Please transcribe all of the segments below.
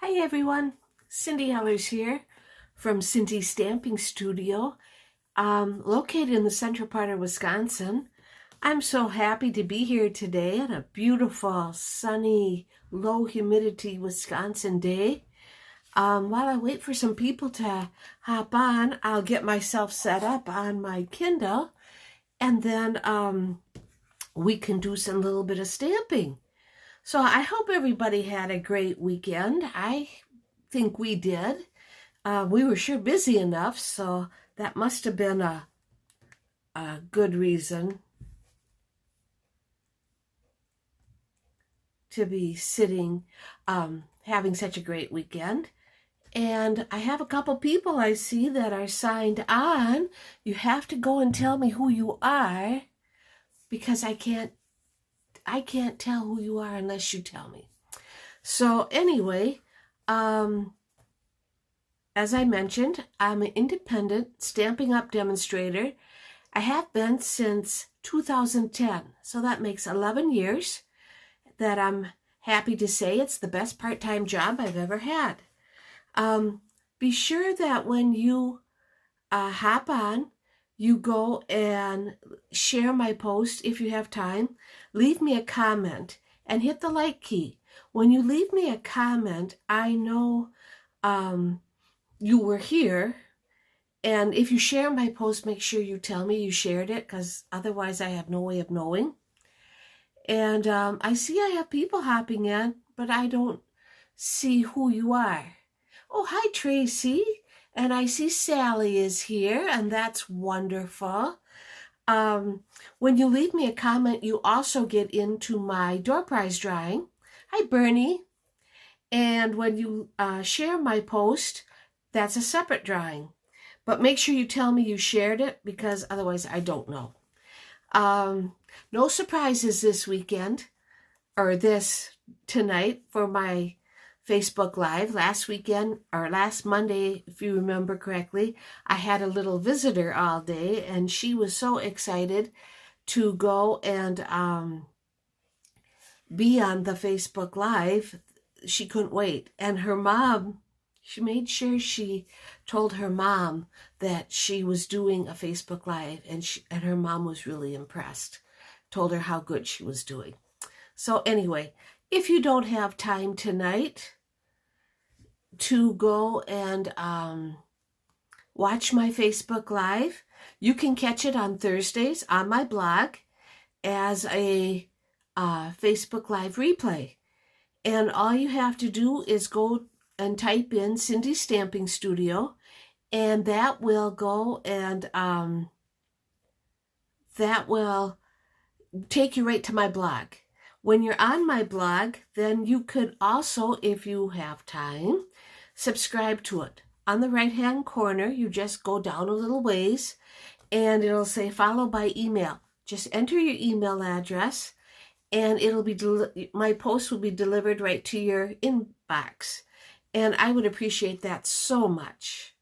Hi everyone, Cindy Ellers here from Cindy's Stamping Studio, located in the central part of Wisconsin. I'm so happy to be here today on a beautiful, sunny, low humidity Wisconsin day. While I wait for some people to hop on, I'll get myself set up on my Kindle, and then we can do some little bit of stamping. So I hope everybody had a great weekend. I think we did. We were sure busy enough, so that must have been a good reason to be sitting, having such a great weekend. And I have a couple people I see that are signed on. You have to go and tell me who you are, because I can't tell who you are unless you tell me. So anyway, as I mentioned, I'm an independent Stampin' Up! Demonstrator. I have been since 2010, so that makes 11 years that I'm happy to say it's the best part-time job I've ever had. Be sure that when you hop on, you go and share my post if you have time. Leave me a comment and hit the like key. When you leave me a comment, I know you were here. And if you share my post, make sure you tell me you shared it, because otherwise I have no way of knowing. And I see I have people hopping in, but I don't see who you are. Oh, hi, Tracy. And I see Sally is here, and that's wonderful. When you leave me a comment, you also get into my door prize drawing. Hi, Bernie. And when you share my post, that's a separate drawing. But make sure you tell me you shared it, because otherwise I don't know. No surprises this weekend, or tonight for my Facebook Live. Last weekend, or last Monday, if you remember correctly, I had a little visitor all day, and she was so excited to go and be on the Facebook Live. She couldn't wait. And her mom, she made sure she told her mom that she was doing a Facebook Live, and her mom was really impressed. Told her how good she was doing. So anyway, if you don't have time tonight to go and watch my Facebook Live, you can catch it on Thursdays on my blog as a Facebook Live replay. And all you have to do is go and type in Cindy's Stamping Studio, and that will go and that will take you right to my blog. When you're on my blog, then you could also, if you have time, subscribe to it. On the right-hand corner, you just go down a little ways, and it'll say follow by email. Just enter your email address, and it'll be my post will be delivered right to your inbox. And I would appreciate that so much.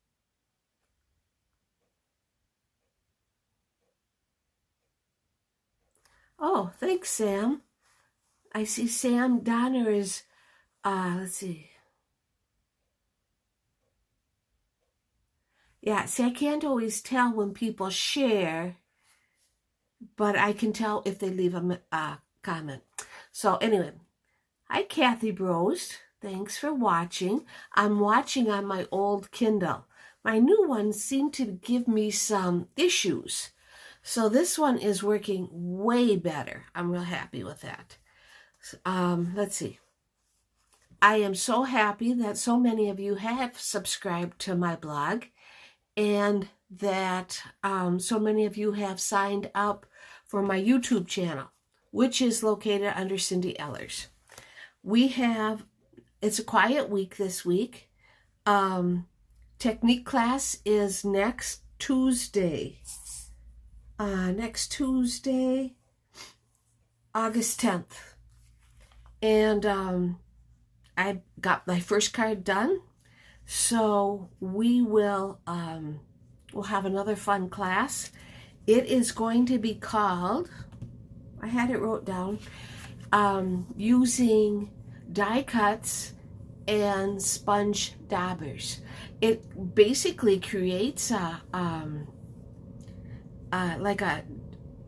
Oh, thanks, Sam. I see Sam Donner is, let's see. Yeah, see, I can't always tell when people share, but I can tell if they leave a comment. So anyway, hi, Kathy Bros. Thanks for watching. I'm watching on my old Kindle. My new one seemed to give me some issues. So this one is working way better. I'm real happy with that. Let's see. I am so happy that so many of you have subscribed to my blog, and that so many of you have signed up for my YouTube channel, which is located under Cindy Ellers. It's a quiet week this week. Technique class is next Tuesday. August 10th. And I got my first card done. So we will we'll have another fun class. It is going to be called, I had it wrote down, using die cuts and sponge daubers. It basically creates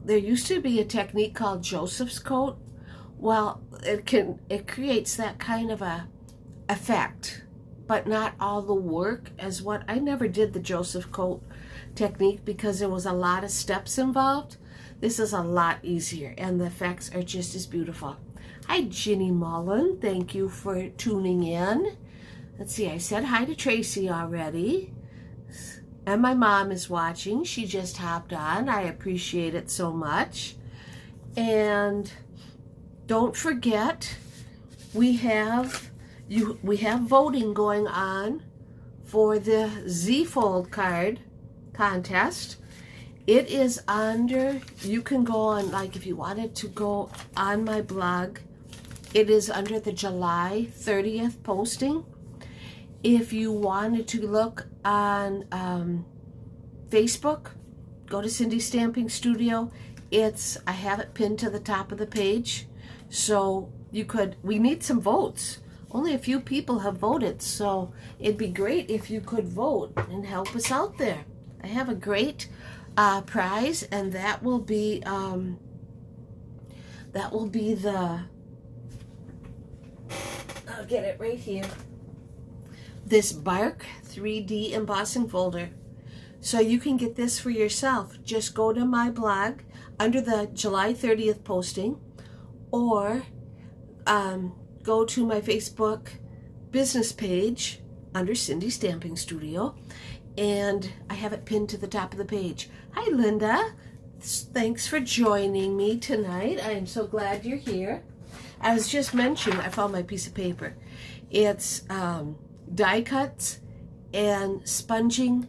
there used to be a technique called Joseph's coat. Well, it creates that kind of a effect, but not all the work as what I never did the Joseph coat technique because there was a lot of steps involved. This is a lot easier and the effects are just as beautiful. Hi Ginny Mullen, thank you for tuning in. Let's see, I said hi to Tracy already. And my mom is watching. She just hopped on. I appreciate it so much. And don't forget, we have voting going on for the Z-Fold card contest. It is under, you can go on, like if you wanted to go on my blog, it is under the July 30th posting. If you wanted to look on Facebook, go to Cindy Stamping Studio. I have it pinned to the top of the page. So we need some votes. Only a few people have voted, so it'd be great if you could vote and help us out there. I have a great prize, and that will be the, I'll get it right here, this Bark 3D embossing folder. So you can get this for yourself. Just go to my blog under the July 30th posting, or go to my Facebook business page under Cindy Stamping Studio, and I have it pinned to the top of the page. Hi Linda, thanks for joining me tonight. I am so glad you're here. I was just mentioning, I found my piece of paper. It's die cuts and sponging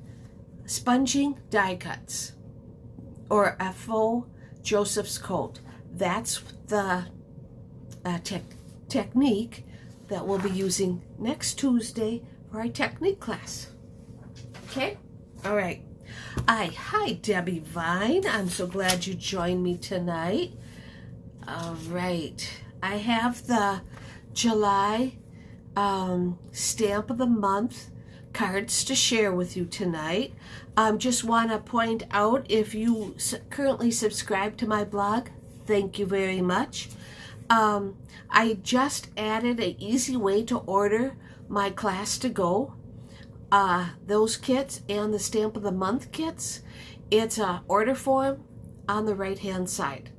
die cuts, or a faux Joseph's coat. That's the technique that we'll be using next Tuesday for our technique class. Okay? All right. Hi, Debbie Vine. I'm so glad you joined me tonight. All right. I have the July Stamp of the Month cards to share with you tonight. Just want to point out, if you currently subscribe to my blog, thank you very much. I just added an easy way to order my class to go. Those kits and the Stamp of the Month kits. It's a order form on the right hand side.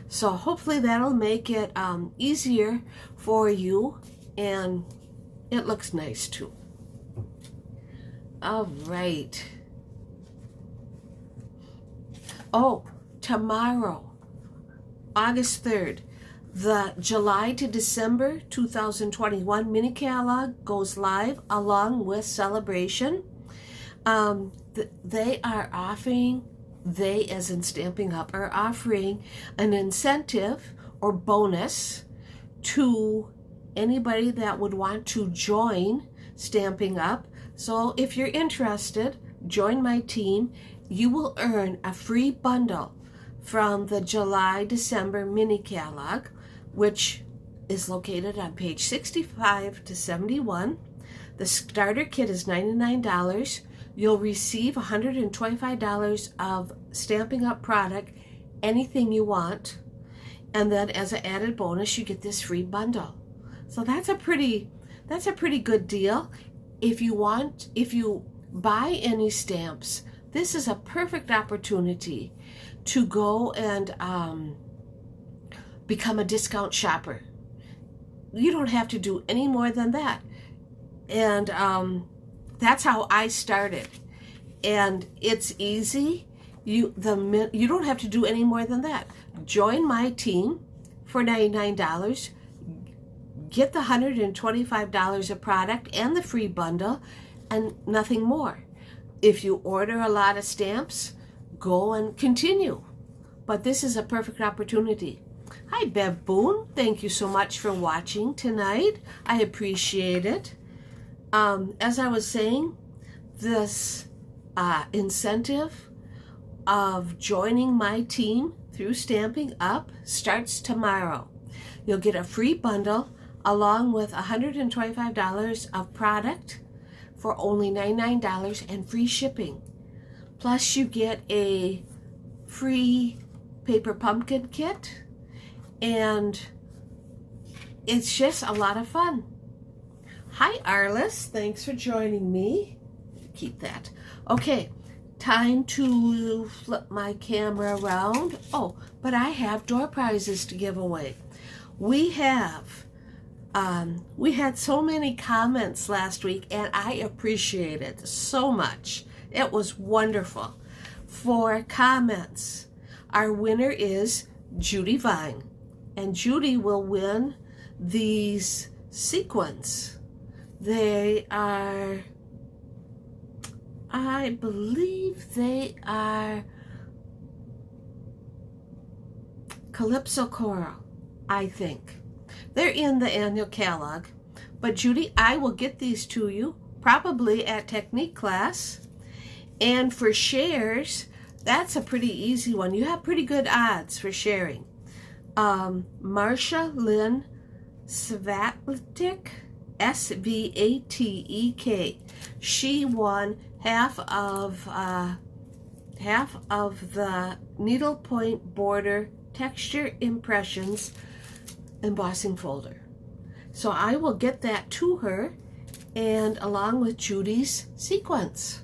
So hopefully that'll make it easier for you, and it looks nice too. All right. Oh, tomorrow, August 3rd, the July to December 2021 mini catalog goes live along with Celebration. They are offering, they as in Stampin' Up, are offering an incentive or bonus to anybody that would want to join Stampin' Up. So if you're interested, join my team. You will earn a free bundle from the July-December mini catalog, which is located on page 65 to 71. The starter kit is $99. You'll receive $125 of Stampin' Up product, anything you want, and then as an added bonus, you get this free bundle. So that's a pretty good deal. If you buy any stamps, this is a perfect opportunity to go and become a discount shopper. You don't have to do any more than that. And that's how I started. And it's easy. You don't have to do any more than that. Join my team for $99. Get the $125 of product and the free bundle, and nothing more. If you order a lot of stamps, go and continue. But this is a perfect opportunity. Hi, Bev Boone. Thank you so much for watching tonight. I appreciate it. As I was saying, this incentive of joining my team through Stampin' Up starts tomorrow. You'll get a free bundle along with $125 of product for only $99 and free shipping. Plus you get a free paper pumpkin kit, and it's just a lot of fun. Hi Arliss, thanks for joining me. Keep that. Okay, time to flip my camera around. Oh, but I have door prizes to give away. We had so many comments last week, and I appreciate it so much. It was wonderful. For comments, our winner is Judy Vine, and Judy will win these sequins. They are, I believe they are Calypso Coral, I think. They're in the annual catalog. But Judy, I will get these to you probably at Technique class. And for shares, that's a pretty easy one. You have pretty good odds for sharing. Marcia Lynn Svatlik, Svatek. She won half of the needlepoint border texture impressions embossing folder. So I will get that to her, and along with Judy's sequence.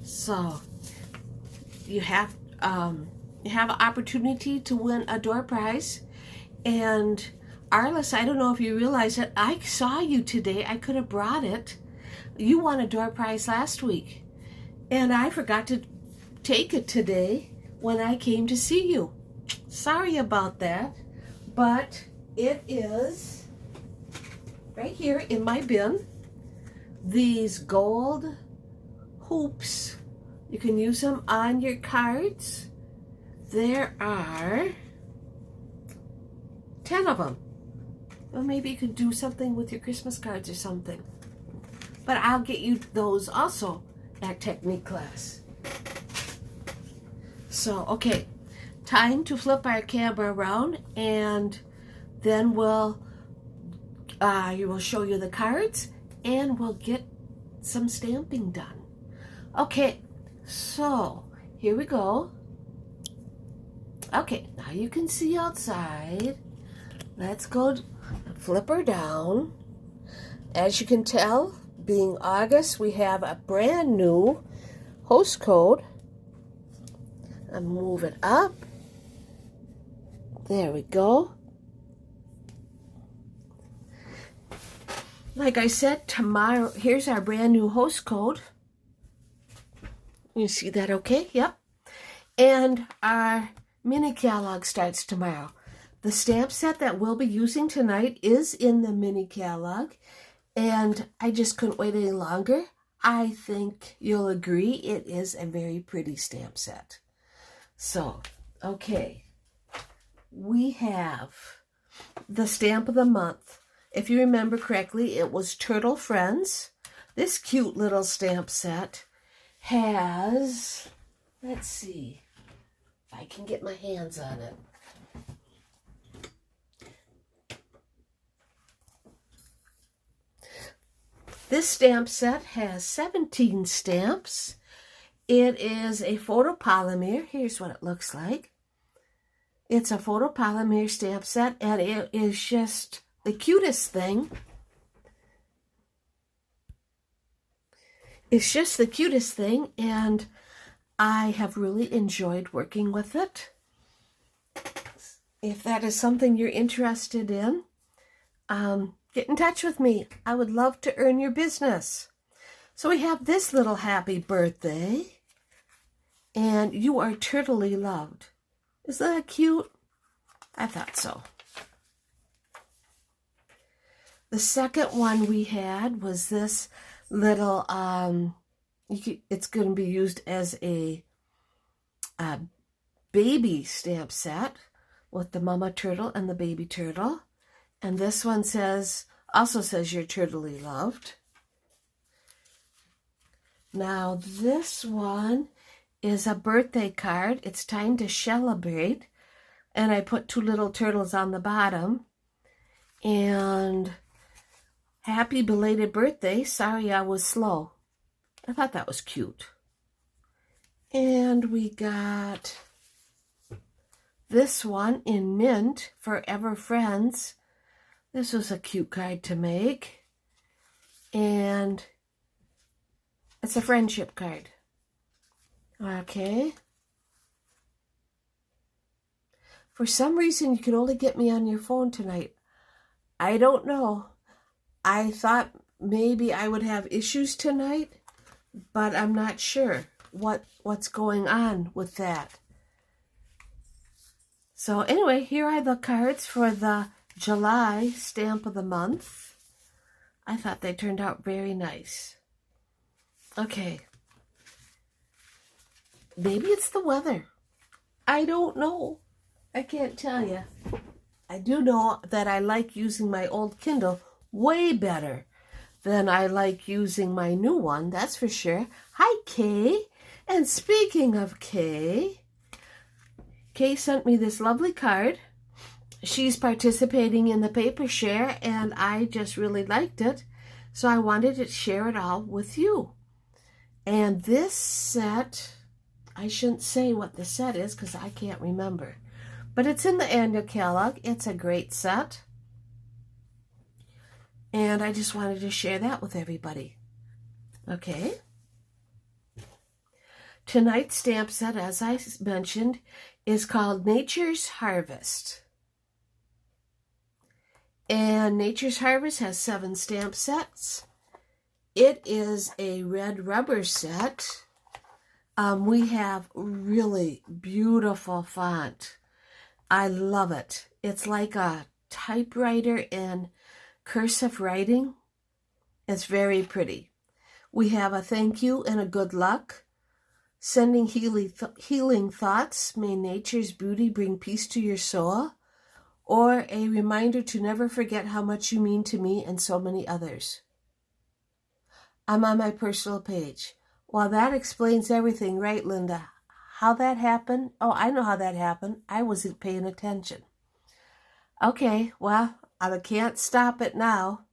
So you have an opportunity to win a door prize. And Arliss, I don't know if you realize it, I saw you today. I could have brought it. You won a door prize last week, and I forgot to take it today when I came to see you. Sorry about that, but it is right here in my bin. These gold hoops, you can use them on your cards. There are 10 of them. Well, maybe you could do something with your Christmas cards or something. But I'll get you those also at Technique class. So, okay, time to flip our camera around, and then we'll show you the cards, and we'll get some stamping done. Okay, so here we go. Okay, now you can see outside. Let's go flip her down. As you can tell, being August, we have a brand new host code. I'll move it up. There we go. Like I said, tomorrow, here's our brand new host code. You see that okay? Yep. And our mini catalog starts tomorrow. The stamp set that we'll be using tonight is in the mini catalog, and I just couldn't wait any longer. I think you'll agree it is a very pretty stamp set. So, okay, we have the stamp of the month. If you remember correctly, it was Turtle Friends. This cute little stamp set has, let's see if I can get my hands on it. This stamp set has 17 stamps. It is a photopolymer. Here's what it looks like. It's a photopolymer stamp set, and it is just the cutest thing. It's just the cutest thing, and I have really enjoyed working with it. If that is something you're interested in, get in touch with me. I would love to earn your business. So we have this little happy birthday, and you are turtly loved. Is that cute? I thought so. The second one we had was this little, it's going to be used as a baby stamp set with the mama turtle and the baby turtle. And this one also says you're turtly loved. Now this one is a birthday card. It's time to celebrate. And I put two little turtles on the bottom. And Happy belated birthday. Sorry I was slow. I thought that was cute. And we got this one in mint, Forever Friends. This was a cute card to make. And it's a friendship card. Okay. For some reason, you can only get me on your phone tonight. I don't know. I thought maybe I would have issues tonight, but I'm not sure what's going on with that. So anyway, here are the cards for the July stamp of the month. I thought they turned out very nice. Okay. Maybe it's the weather. I don't know. I can't tell you. I do know that I like using my old Kindle way better than I like using my new one, that's for sure. Hi, Kay. And speaking of Kay, Kay sent me this lovely card. She's participating in the paper share, and I just really liked it, so I wanted to share it all with you. And this set, I shouldn't say what the set is because I can't remember, but it's in the annual catalog. It's a great set. And I just wanted to share that with everybody. Okay. Tonight's stamp set, as I mentioned, is called Nature's Harvest. And Nature's Harvest has 7 stamp sets. It is a red rubber set. We have really beautiful font. I love it. It's like a typewriter in cursive writing. It's very pretty. We have a thank you and a good luck. Sending healing thoughts. May nature's beauty bring peace to your soul. Or a reminder to never forget how much you mean to me and so many others. I'm on my personal page. Well, that explains everything, right, Linda? How that happened? Oh, I know how that happened. I wasn't paying attention. Okay, well, I can't stop it now,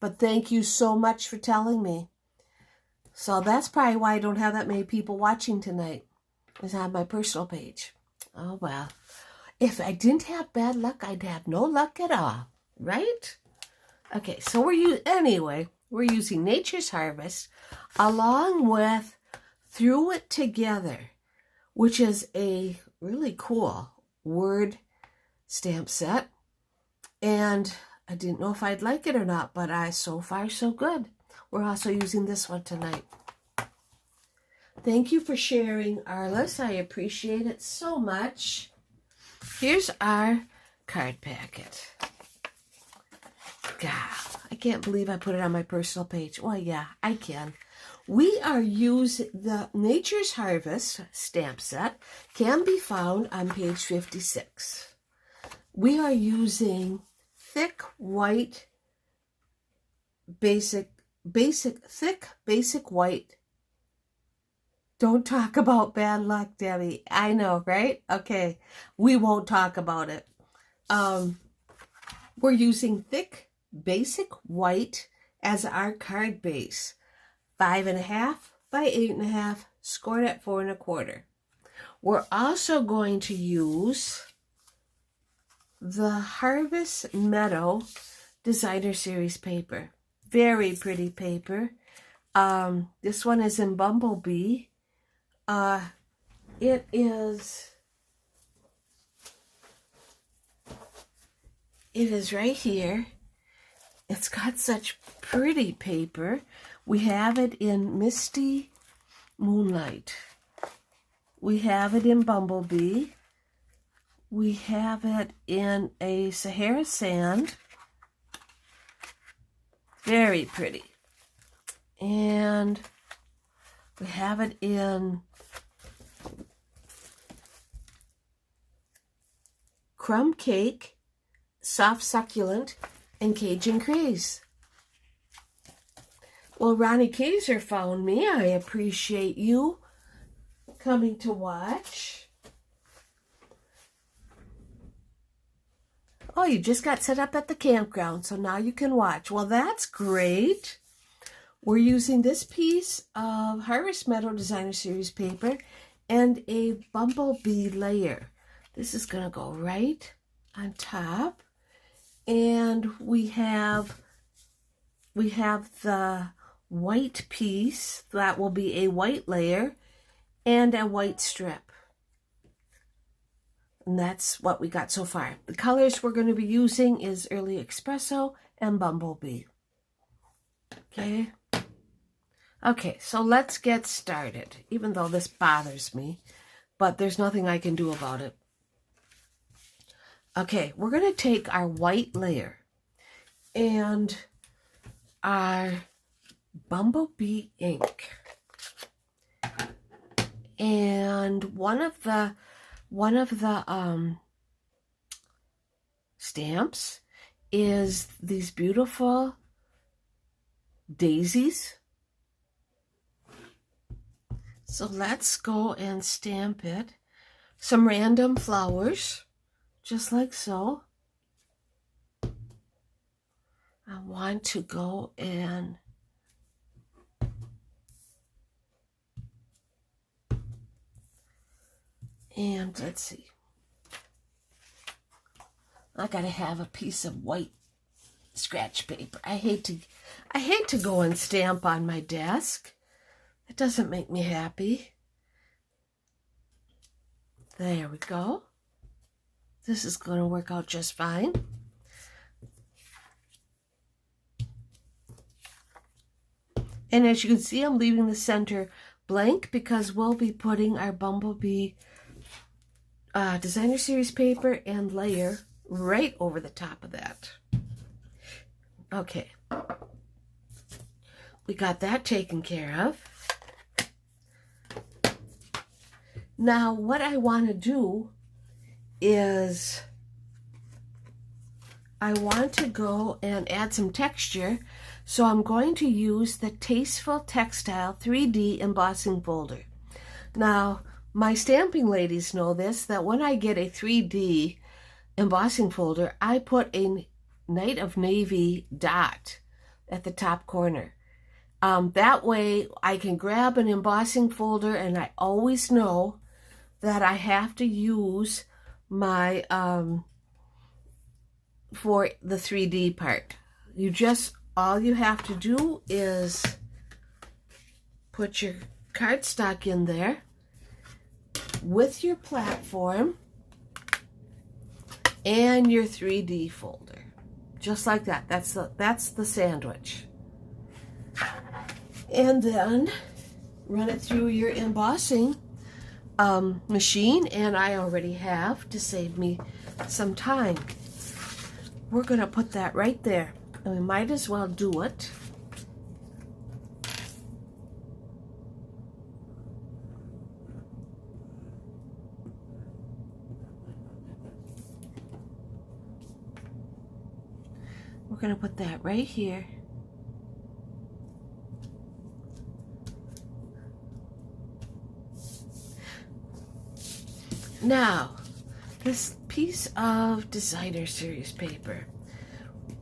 but thank you so much for telling me. So that's probably why I don't have that many people watching tonight. It's on my personal page. Oh, well. If I didn't have bad luck, I'd have no luck at all, right? Okay, so we're using Nature's Harvest along with Through It Together, which is a really cool word stamp set. And I didn't know if I'd like it or not, but so far so good. We're also using this one tonight. Thank you for sharing, Arliss. I appreciate it so much. Here's our card packet. God, I can't believe I put it on my personal page. Well, yeah, I can. We are using the Nature's Harvest stamp set, can be found on page 56. We are using thick white, thick basic white. Don't talk about bad luck, Debbie. I know, right? Okay, we won't talk about it. We're using thick basic white as our card base. 5.5 by 8.5, scored at 4 1/4. We're also going to use the Harvest Meadow Designer Series paper. Very pretty paper. This one is in Bumblebee. It is right here. It's got such pretty paper. We have it in Misty Moonlight. We have it in Bumblebee. We have it in a Sahara Sand. Very pretty. And we have it in Crumb Cake, Soft Succulent, and Cajun Craze. Well, Ronnie Kaiser found me. I appreciate you coming to watch. Oh, you just got set up at the campground, so now you can watch. Well, that's great. We're using this piece of Harvest Meadow Designer Series paper and a bumblebee layer. This is going to go right on top. And we have the white piece. That will be a white layer and a white strip. And that's what we got so far. The colors we're going to be using is Early Espresso and Bumblebee. Okay. Okay, so let's get started, even though this bothers me, but there's nothing I can do about it. Okay, we're going to take our white layer and our Bumblebee ink. And one of the stamps is these beautiful daisies. So let's go and stamp it. Some random flowers, just like so. I want to go and let's see. I gotta have a piece of white scratch paper. I hate to go and stamp on my desk. It doesn't make me happy. There we go. This is going to work out just fine. And as you can see, I'm leaving the center blank because we'll be putting our Bumblebee Designer Series paper and layer right over the top of that. Okay. We got that taken care of. Now, what I want to do is I want to go and add some texture. So I'm going to use the Tasteful Textile 3D embossing folder. Now, my stamping ladies know this, that when I get a 3D embossing folder, I put a Night of Navy dot at the top corner. That way I can grab an embossing folder and I always know that I have to use my, for the 3D part. All you have to do is put your cardstock in there with your platform and your 3D folder. Just like that. That's the sandwich. And then run it through your embossing machine, and I already have to save me some time. We're going to put that right there, and we might as well do it. We're going to put that right here. Now, this piece of Designer Series paper,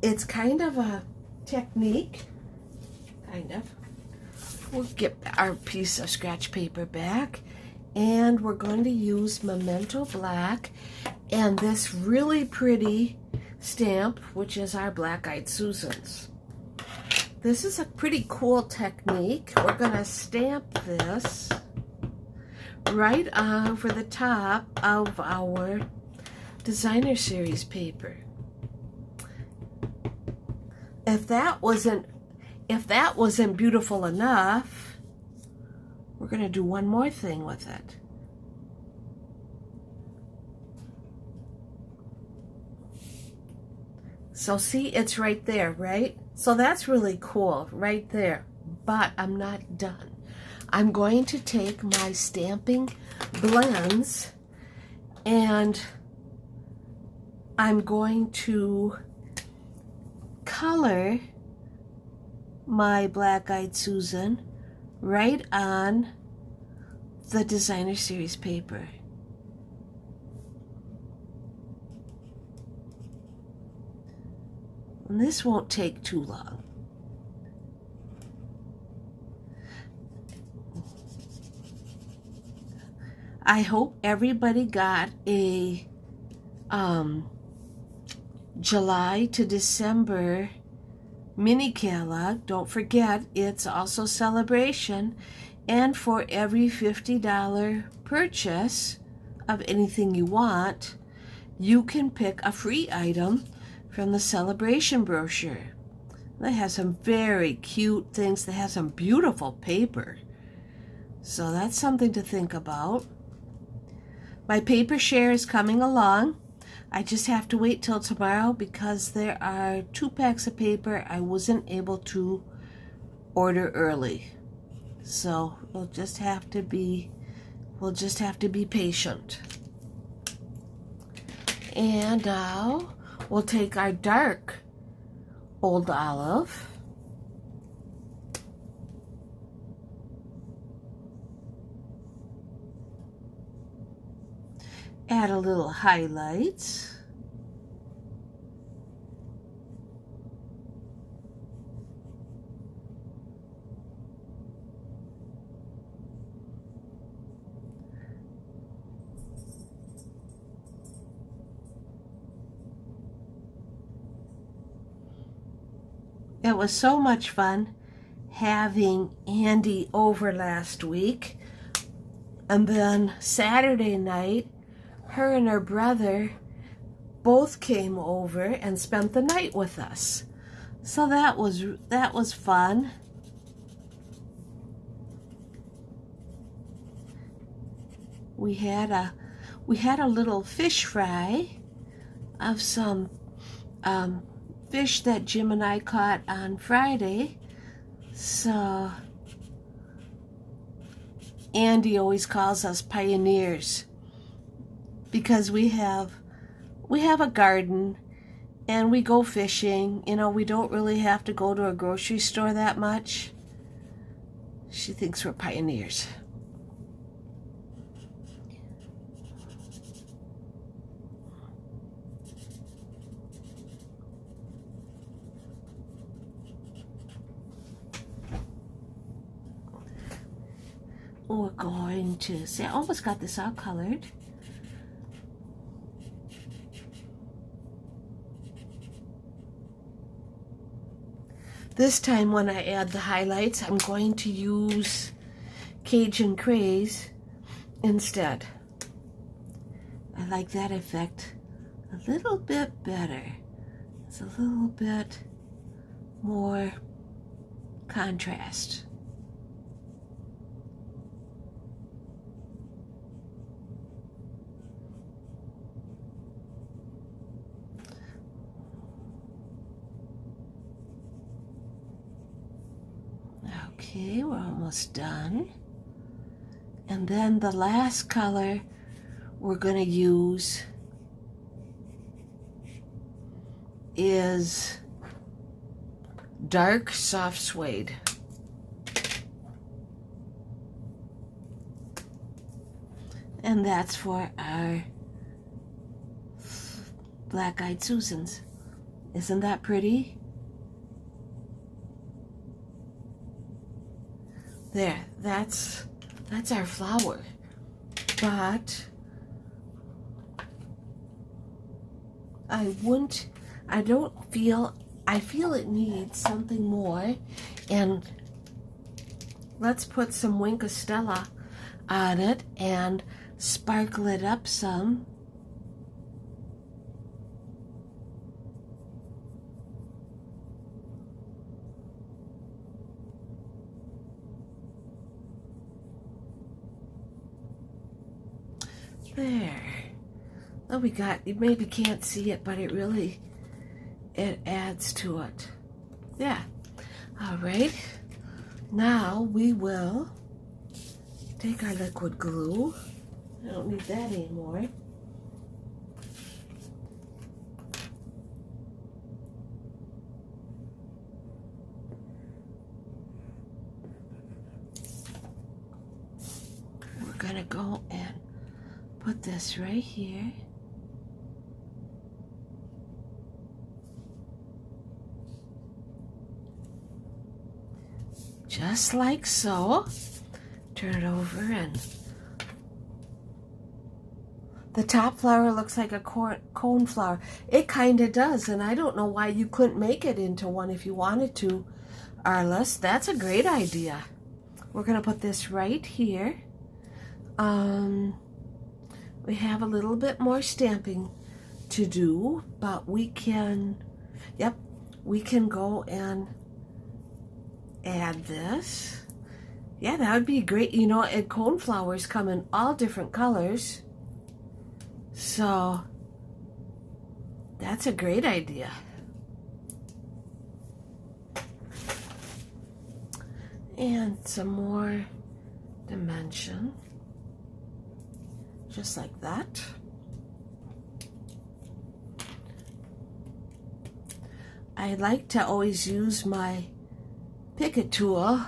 it's kind of a technique, We'll get our piece of scratch paper back, and we're going to use Memento Black and this really pretty stamp, which is our Black Eyed Susans. This is a pretty cool technique. We're going to stamp this right over the top of our Designer Series paper. If that wasn't beautiful enough, we're going to do one more thing with it. So see, it's right there, right? So that's really cool right there, but I'm not done. I'm going to take my stamping blends and I'm going to color my Black Eyed Susan right on the Designer Series paper. And this won't take too long. I hope everybody got a July to December mini catalog. Don't forget, it's also celebration. And for every $50 purchase of anything you want, you can pick a free item from the celebration brochure. They have some very cute things. They have some beautiful paper. So that's something to think about. My paper share is coming along. I just have to wait till tomorrow because there are 2 packs of paper I wasn't able to order early. So we'll just have to be patient. And now we'll take our dark Old Olive. Add a little highlights. It was so much fun having Andy over last week. And then Saturday night, her and her brother both came over and spent the night with us. So that was fun. We had a little fish fry of some fish that Jim and I caught on Friday. So Andy always calls us pioneers because we have a garden and we go fishing. You know, we don't really have to go to a grocery store that much. She thinks we're pioneers. We're going to see, I almost got this all colored. This time when I add the highlights, I'm going to use Cajun Craze instead. I like that effect a little bit better. It's a little bit more contrast. Okay, we're almost done. And then the last color we're going to use is dark soft suede. And that's for our black-eyed Susans. Isn't that pretty? There, that's our flower. But I feel it needs something more. And let's put some Wink Stella on it and sparkle it up some. There. Oh, you maybe can't see it, but it adds to it. Yeah. All right. Now we will take our liquid glue. I don't need that anymore. We're gonna go and put this right here. just like so. Turn it over, and the top flower looks like a cone flower. It kind of does, and I don't know why you couldn't make it into one if you wanted to, Arliss. That's a great idea. We're going to put this right here. We have a little bit more stamping to do, but we can, we can go and add this. Yeah, that would be great. You know, and cone flowers come in all different colors. So that's a great idea. And some more dimension. Just like that. I like to always use my Picket tool,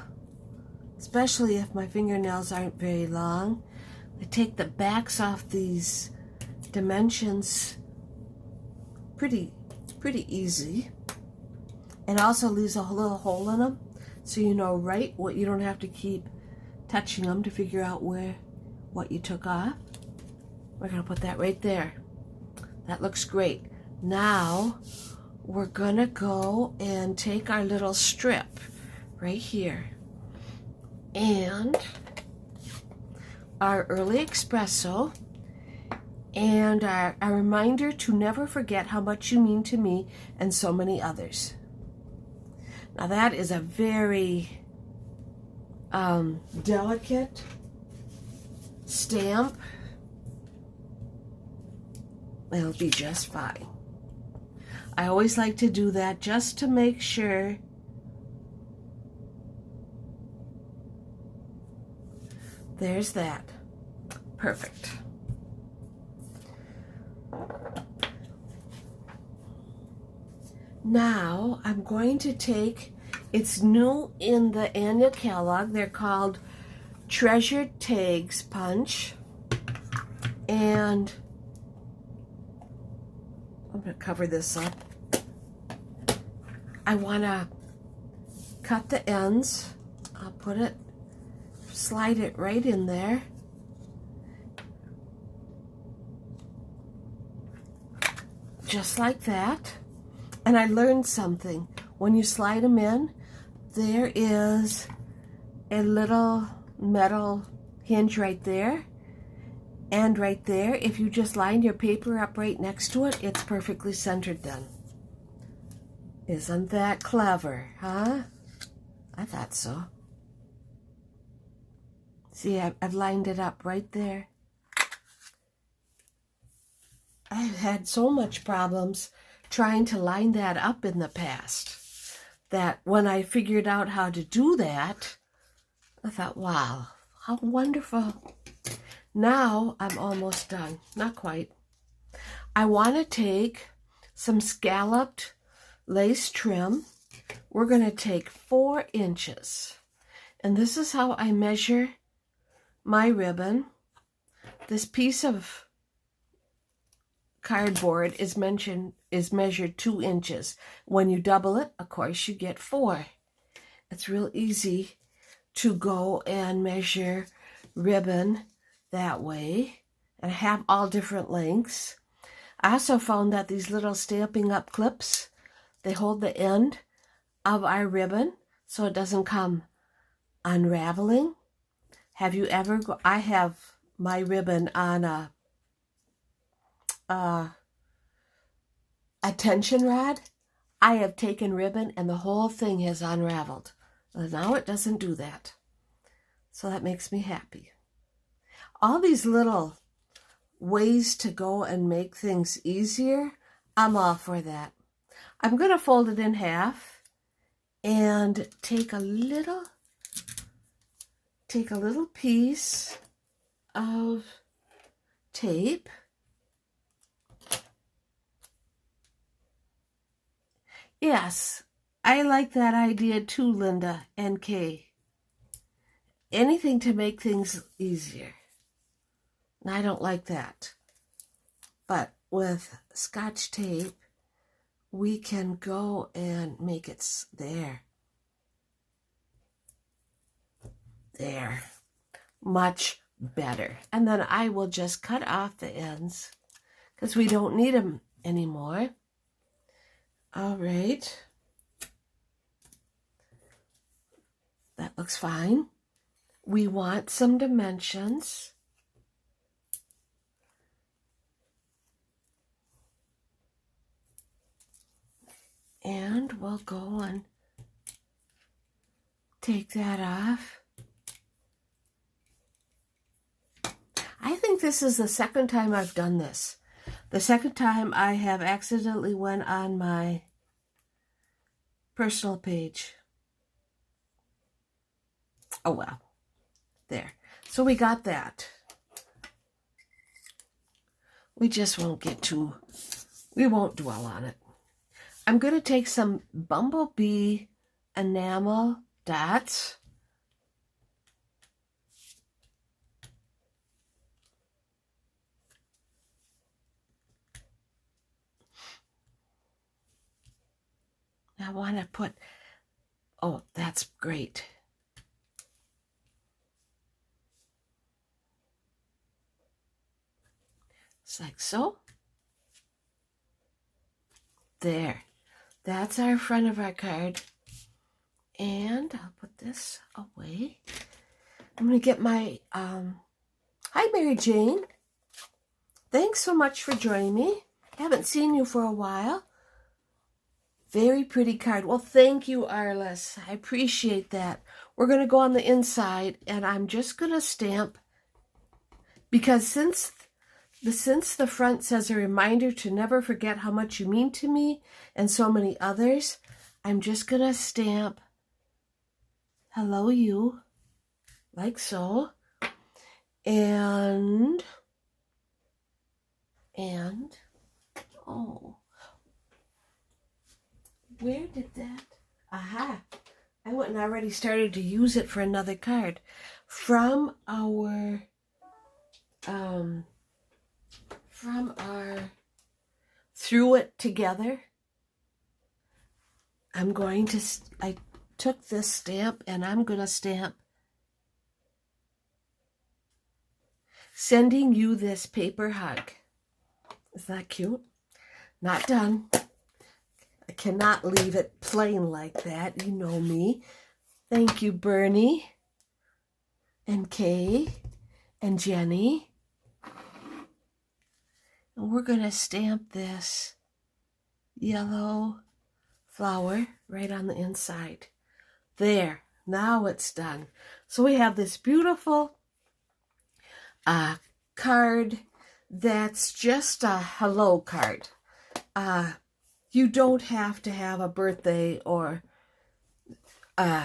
especially if my fingernails aren't very long. I take the backs off these dimensions pretty easy. It also leaves a little hole in them, so you know right what you don't have to keep touching them to figure out what you took off. We're going to put that right there. That looks great. Now we're going to go and take our little strip right here and our early espresso and a reminder to never forget how much you mean to me and so many others. Now that is a very delicate stamp. It'll be just fine. I always like to do that just to make sure there's that. Perfect. Now I'm going to take, it's new in the annual catalog, they're called Treasured Tags Punch, and I'm going to cover this up. I want to cut the ends. I'll put it, slide it right in there. Just like that. And I learned something. When you slide them in, there is a little metal hinge right there. And right there, if you just line your paper up right next to it, it's perfectly centered then. Isn't that clever, huh? I thought so. See, I've lined it up right there. I've had so much problems trying to line that up in the past that when I figured out how to do that, I thought, wow, how wonderful. Now I'm almost done. Not quite. I want to take some scalloped lace trim. We're going to take 4 inches. And this is how I measure my ribbon. This piece of cardboard is measured 2 inches. When you double it, of course, you get 4. It's real easy to go and measure ribbon that way and have all different lengths. I also found that these little Stampin' Up clips, they hold the end of our ribbon so it doesn't come unraveling. Have you ever I have my ribbon on a tension rod. I have taken ribbon and the whole thing has unraveled. Now it doesn't do that. So that makes me happy. All these little ways to go and make things easier, I'm all for that. I'm going to fold it in half and take a little piece of tape. Yes, I like that idea too, Linda and Kay. Anything to make things easier. I don't like that. But with Scotch tape, we can go and make it there. There. Much better. And then I will just cut off the ends because we don't need them anymore. All right. That looks fine. We want some dimensions. And we'll go and take that off. I think this is the second time I've done this. The second time I have accidentally went on my personal page. Oh well, there. So we got that. We just won't we won't dwell on it. I'm going to take some bumblebee enamel dots. I want to put, oh, that's great. It's like so. There. That's our front of our card. And I'll put this away. I'm going to get my, hi Mary Jane. Thanks so much for joining me. Haven't seen you for a while. Very pretty card. Well, thank you, Arliss. I appreciate that. We're going to go on the inside, and I'm just going to stamp, because since the front says a reminder to never forget how much you mean to me and so many others, I'm just going to stamp hello you, like so, and oh, where did that, aha, I went and already started to use it for another card. From our Through It Together, I took this stamp and I'm going to stamp sending you this paper hug. Is that cute? Not done. I cannot leave it plain like that. You know me. Thank you, Bernie and Kay and Jenny. And we're going to stamp this yellow flower right on the inside. There. Now it's done. So we have this beautiful card that's just a hello card. You don't have to have a birthday or a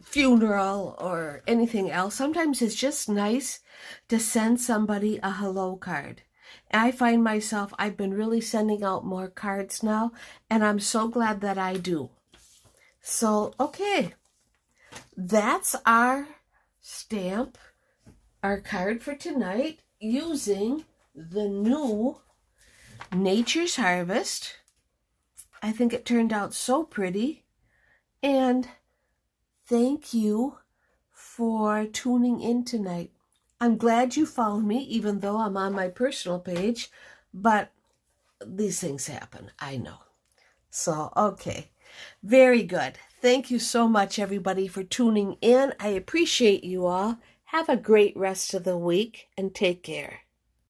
funeral or anything else. Sometimes it's just nice to send somebody a hello card. And I find myself, I've been really sending out more cards now, and I'm so glad that I do. So, okay, that's our stamp, our card for tonight, using the new Nature's Harvest. I think it turned out so pretty. And thank you for tuning in tonight. I'm glad you found me, even though I'm on my personal page, but these things happen, I know. So, okay, very good. Thank you so much, everybody, for tuning in. I appreciate you all. Have a great rest of the week, and take care.